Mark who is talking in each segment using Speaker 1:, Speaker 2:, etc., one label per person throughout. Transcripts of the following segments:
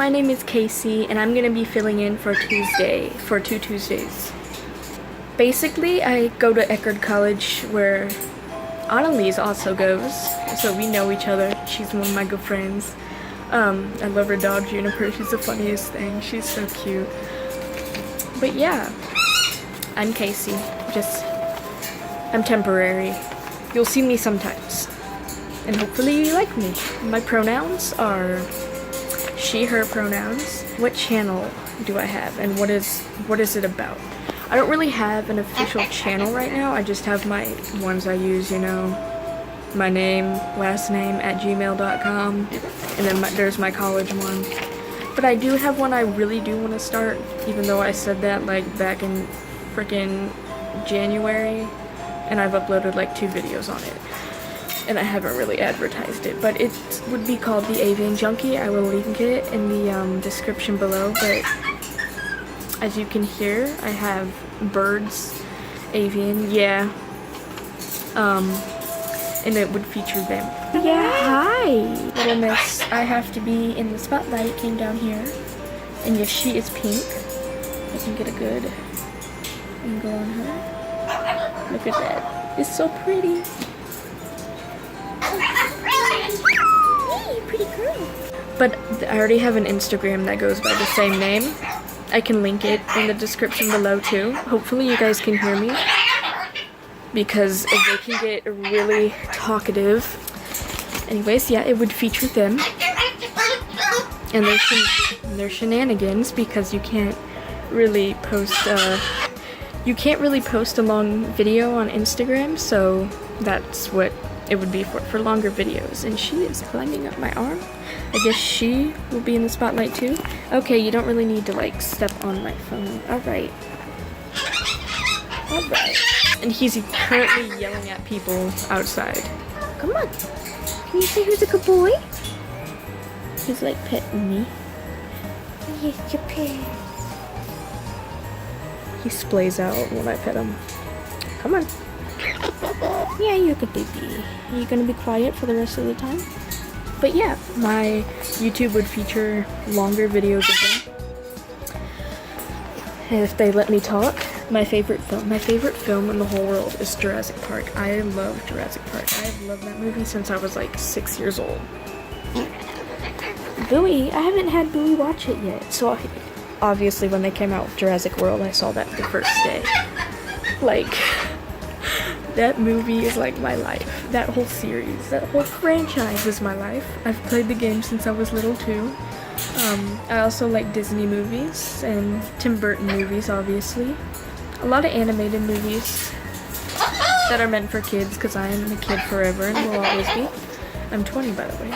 Speaker 1: my name is Casey, and I'm gonna be filling in for two Tuesdays. Basically, I go to Eckerd College, where Annalise also goes, so we know each other. She's one of my good friends. I love her dog, Juniper. She's the funniest thing. She's so cute. But yeah, I'm Casey. I'm temporary. You'll see me sometimes. And hopefully you like me. My pronouns are she, her pronouns. What channel do I have, and what is it about? I don't really have an official channel right now. I just have my ones I use, you know, my name, last name @gmail.com, and then there's my college one. But I do have one I really do want to start, even though I said that like back in freaking January, and I've uploaded like 2 videos on it. And I haven't really advertised it, but it would be called The Avian Junkie. I will link it in the description below, but as you can hear, I have birds, avian, yeah, and it would feature them. Yeah, hi! Little miss, I have to be in the spotlight, came down here, and yes, she is pink. I can get a good angle on her. Look at that, it's so pretty. Hey, pretty girl. But I already have an Instagram that goes by the same name. I can link it in the description below too. Hopefully you guys can hear me, because if they can get really talkative. Anyways, yeah, it would feature them and their shenanigans, because you can't really post a long video on Instagram, so that's what it would be for longer videos. And she is climbing up my arm. I guess she will be in the spotlight too. Okay, you don't really need to like step on my phone. Alright. Alright. And he's currently yelling at people outside. Come on. Can you say who's a good boy? He's like petting me. Yes, your pet. He splays out when I pet him. Come on. Yeah, you're a good baby. Are you gonna be quiet for the rest of the time? But yeah, my YouTube would feature longer videos of them, if they let me talk. My favorite film in the whole world is Jurassic Park. I love Jurassic Park. I've loved that movie since I was like 6 years old. Bowie, I haven't had Bowie watch it yet. So obviously when they came out with Jurassic World, I saw that the first day. Like, that movie is like my life. That whole series, that whole franchise is my life. I've played the game since I was little too. I also like Disney movies and Tim Burton movies, obviously. A lot of animated movies that are meant for kids, because I am a kid forever and will always be. I'm 20, by the way.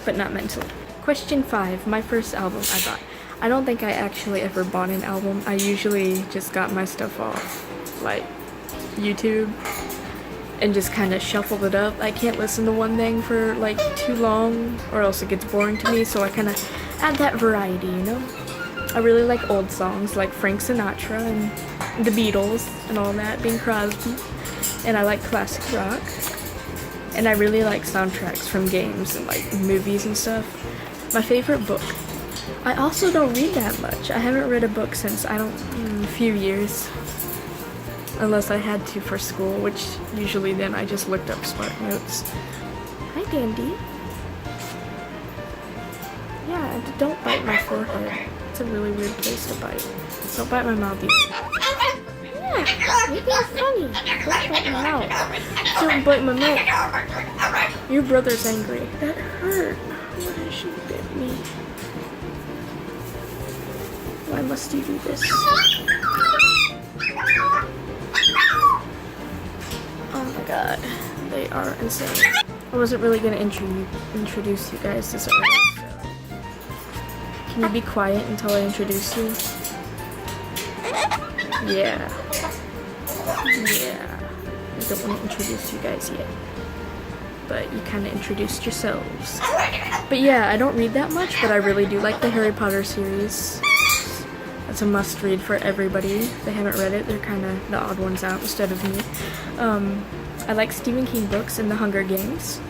Speaker 1: But not mentally. Question 5, my first album I bought. I don't think I actually ever bought an album. I usually just got my stuff off like YouTube and just kind of shuffled it up. I can't listen to one thing for like too long or else it gets boring to me, so I kind of add that variety, you know? I really like old songs like Frank Sinatra and the Beatles and all that, Bing Crosby, and I like classic rock, and I really like soundtracks from games and like movies and stuff. My favorite book. I also don't read that much. I haven't read a book since, a few years. Unless I had to for school, which usually then I just looked up Spark Notes. Hi, Dandy. Yeah, don't bite my forehead. It's a really weird place to bite. Don't bite my mouth either. Yeah, you're being funny. Don't bite my mouth. Don't bite my mouth. Your brother's angry. That hurt. Why she bit me? Why must you do this? Oh my god, they are insane. I wasn't really gonna introduce you guys this early, so can you be quiet until I introduce you? Yeah. Yeah. I don't want to introduce you guys yet, but you kind of introduced yourselves. But yeah, I don't read that much, but I really do like the Harry Potter series. It's a must read for everybody. If they haven't read it, they're kind of the odd ones out instead of me. I like Stephen King books and The Hunger Games.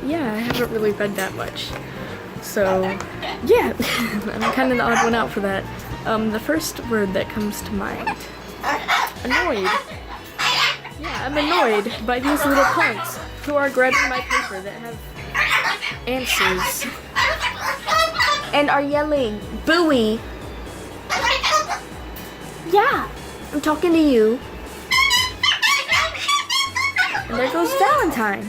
Speaker 1: yeah, I haven't really read that much. So, yeah, I'm kind of the odd one out for that. The first word that comes to mind, annoyed. Yeah, I'm annoyed by these little punks who are grabbing my paper that have answers and are yelling, "Booey!" Yeah, I'm talking to you. And there goes Valentine.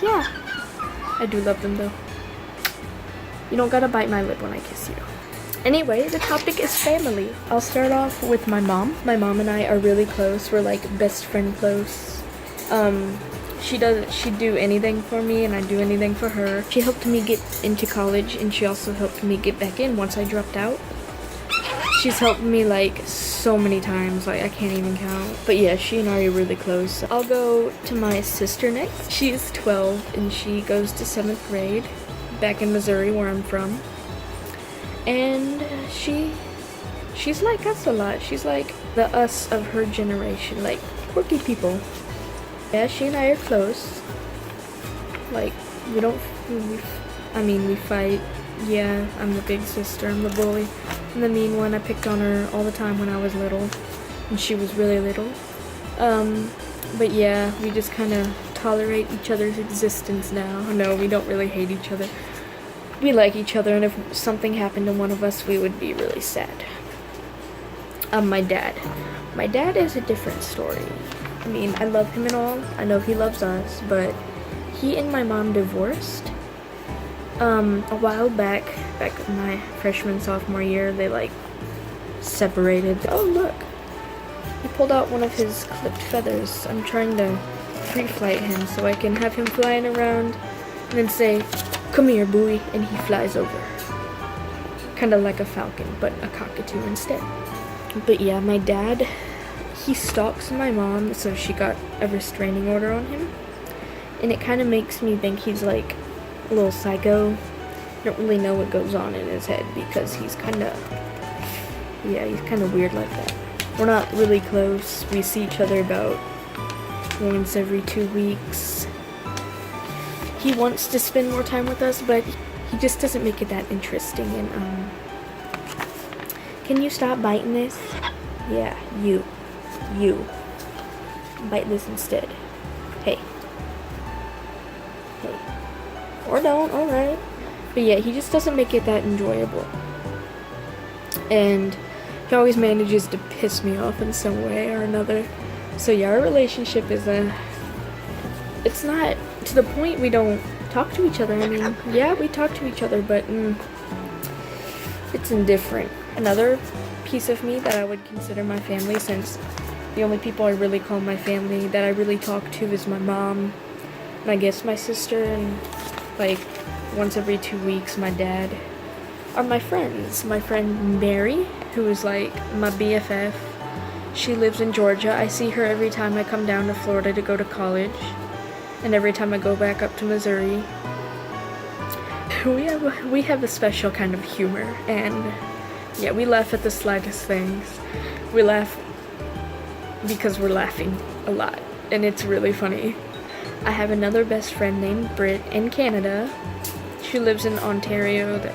Speaker 1: Yeah, I do love them though. You don't gotta bite my lip when I kiss you. Anyway, the topic is family. I'll start off with my mom. My mom and I are really close. We're like best friend close. She'd do anything for me and I'd do anything for her. She helped me get into college and she also helped me get back in once I dropped out. She's helped me like so many times, like I can't even count. But yeah, she and I are really close. I'll go to my sister next. She is 12 and she goes to 7th grade back in Missouri where I'm from. And she's like us a lot. She's like the us of her generation, like quirky people. Yeah, she and I are close. Like, we fight. Yeah, I'm the big sister, I'm the bully. I'm the mean one. I picked on her all the time when I was little. And she was really little. But yeah, we just kind of tolerate each other's existence now. No, we don't really hate each other. We like each other, and if something happened to one of us, we would be really sad. My dad. My dad is a different story. I mean, I love him and all. I know he loves us, but he and my mom divorced. A while back in my freshman, sophomore year, they like separated. Oh look, he pulled out one of his clipped feathers. I'm trying to pre-flight him so I can have him flying around and then say, "Come here, buoy," and he flies over. Kind of like a falcon, but a cockatoo instead. But yeah, my dad, he stalks my mom, so she got a restraining order on him. And it kind of makes me think he's like a little psycho. I don't really know what goes on in his head because he's kind of weird like that. We're not really close. We see each other about once every 2 weeks. He wants to spend more time with us, but he just doesn't make it that interesting. And can you stop biting this? Yeah, you bite this instead. Hey, or don't. All right. But yeah, he just doesn't make it that enjoyable, and he always manages to piss me off in some way or another. So yeah, our relationship is it's not to the point we don't talk to each other. I mean, yeah, we talk to each other, but it's indifferent. Another piece of me that I would consider my family, since the only people I really call my family that I really talk to is my mom and I guess my sister, and like once every 2 weeks my dad, are my friends. My friend Mary, who is like my BFF. She lives in Georgia. I see her every time I come down to Florida to go to college, and every time I go back up to Missouri. We have a special kind of humor, and yeah, we laugh at the slightest things. We laugh because we're laughing a lot, and it's really funny. I have another best friend named Britt in Canada. She lives in Ontario, the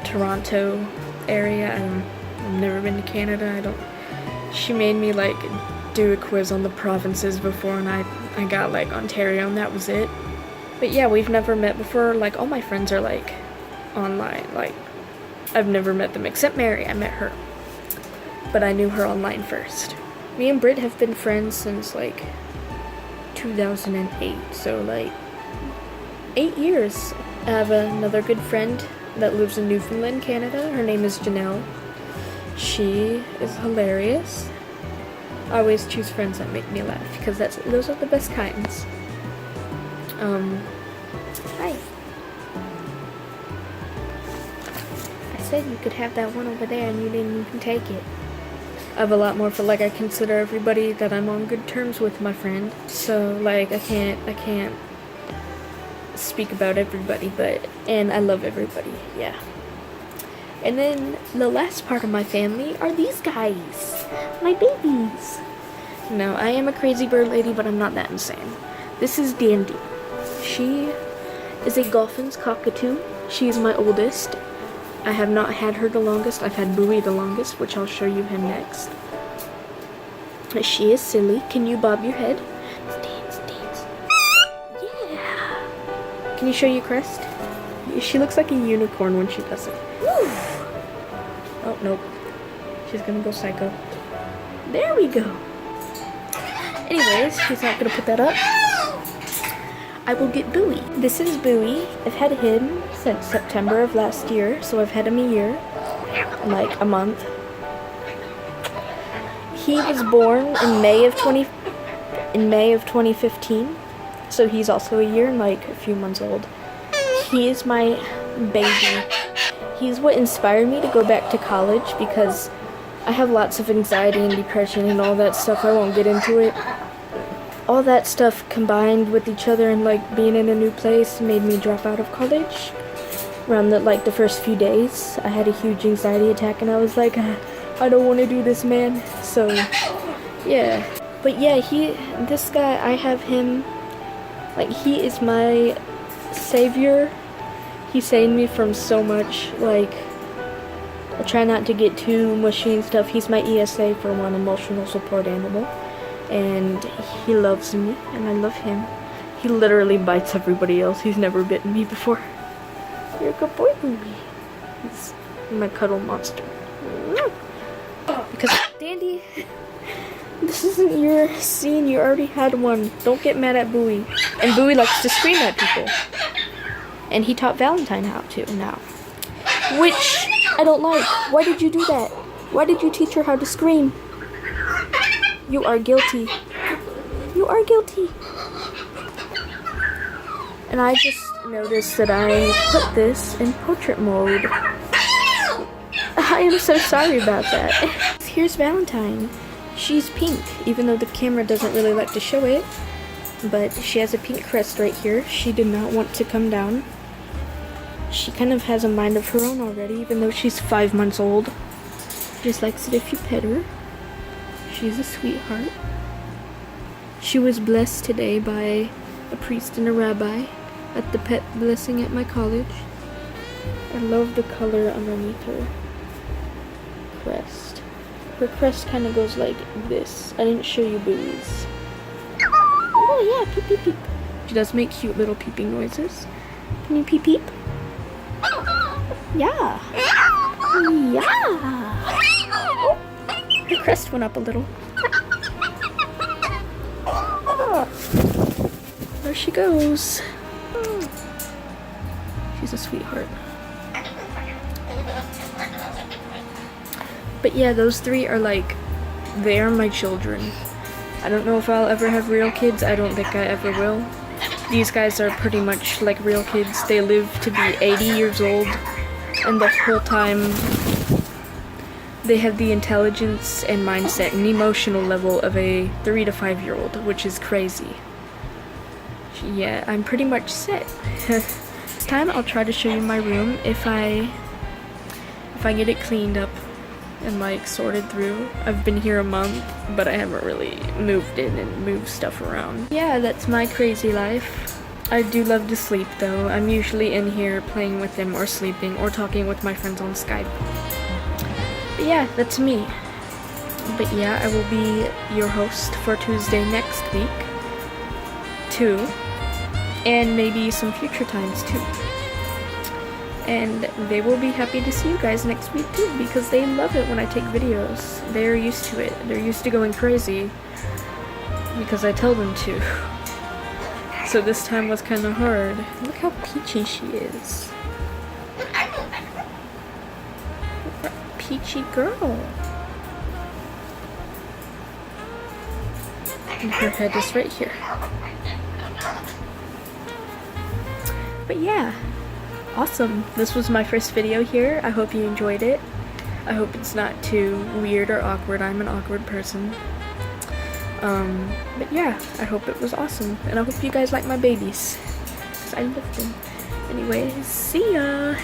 Speaker 1: Toronto area. I've never been to Canada. She made me like do a quiz on the provinces before, and I got like Ontario, and that was it. But yeah, we've never met before. Like all my friends are like online. Like I've never met them except Mary. I met her, but I knew her online first. Me and Britt have been friends since like 2008, so like 8 years. I have another good friend that lives in Newfoundland, Canada. Her name is Janelle. She is hilarious. I always choose friends that make me laugh because those are the best kinds. Hi. I said you could have that one over there and you didn't even take it. I have a lot more for like I consider everybody that I'm on good terms with my friend. So like I can't speak about everybody, and I love everybody, yeah. And then the last part of my family are these guys, my babies. No, I am a crazy bird lady, but I'm not that insane. This is Dandy. She is a Golfin's cockatoo. She is my oldest. I have not had her the longest. I've had Bowie the longest, which I'll show you him next. She is silly. Can you bob your head? Dance, dance. Yeah. Can you show your crest? She looks like a unicorn when she does it. Woo. Oh, nope. She's gonna go psycho. There we go. Anyways, she's not gonna put that up. I will get Bowie. This is Bowie. I've had him since September of last year, so I've had him a year, like a month. He was born in May of 2015, so he's also a year and like a few months old. He is my baby. He's what inspired me to go back to college because I have lots of anxiety and depression and all that stuff. I won't get into it. All that stuff combined with each other and like being in a new place made me drop out of college. Around the first few days, I had a huge anxiety attack and I was like, I don't want to do this, man. So, yeah. But yeah, this guy, I have him, like, he is my savior. He saved me from so much, like, I try not to get too mushy and stuff. He's my ESA for one, emotional support animal. And he loves me, and I love him. He literally bites everybody else. He's never bitten me before. You're a good boy, Bowie. He's my cuddle monster. Because, Dandy, this isn't your scene. You already had one. Don't get mad at Bowie. And Bowie likes to scream at people. And he taught Valentine how to now. Which I don't like. Why did you do that? Why did you teach her how to scream? You are guilty. You are guilty. And I just noticed that I put this in portrait mode. I am so sorry about that. Here's Valentine. She's pink, even though the camera doesn't really like to show it. But she has a pink crest right here. She did not want to come down. She kind of has a mind of her own already, even though she's 5 months old. Just likes it if you pet her. She's a sweetheart. She was blessed today by a priest and a rabbi at the pet blessing at my college. I love the color underneath her crest. Her crest kind of goes like this. I didn't show you Bowie's. Oh yeah, peep peep peep. She does make cute little peeping noises. Can you peep peep? Yeah. Yeah. Oh, her crest went up a little. Oh, there she goes. She's a sweetheart. But yeah, those three are like, they are my children. I don't know if I'll ever have real kids. I don't think I ever will. These guys are pretty much like real kids. They live to be 80 years old, and the whole time they have the intelligence and mindset and emotional level of a 3 to 5 year old, which is crazy. Yeah, I'm pretty much set. This time I'll try to show you my room if I get it cleaned up and like sorted through. I've been here a month, but I haven't really moved in and moved stuff around. Yeah, that's my crazy life. I do love to sleep though. I'm usually in here playing with them or sleeping or talking with my friends on Skype. But yeah, that's me. But yeah, I will be your host for Tuesday next week too, and maybe some future times too. And they will be happy to see you guys next week too, because they love it when I take videos. They're used to it. They're used to going crazy because I tell them to. So this time was kind of hard. Look how peachy she is. Peachy girl. And her head is right here. But yeah. Awesome. This was my first video here. I hope you enjoyed it. I hope it's not too weird or awkward. I'm an awkward person. But yeah, I hope it was awesome. And I hope you guys like my babies, because I love them. Anyways, see ya!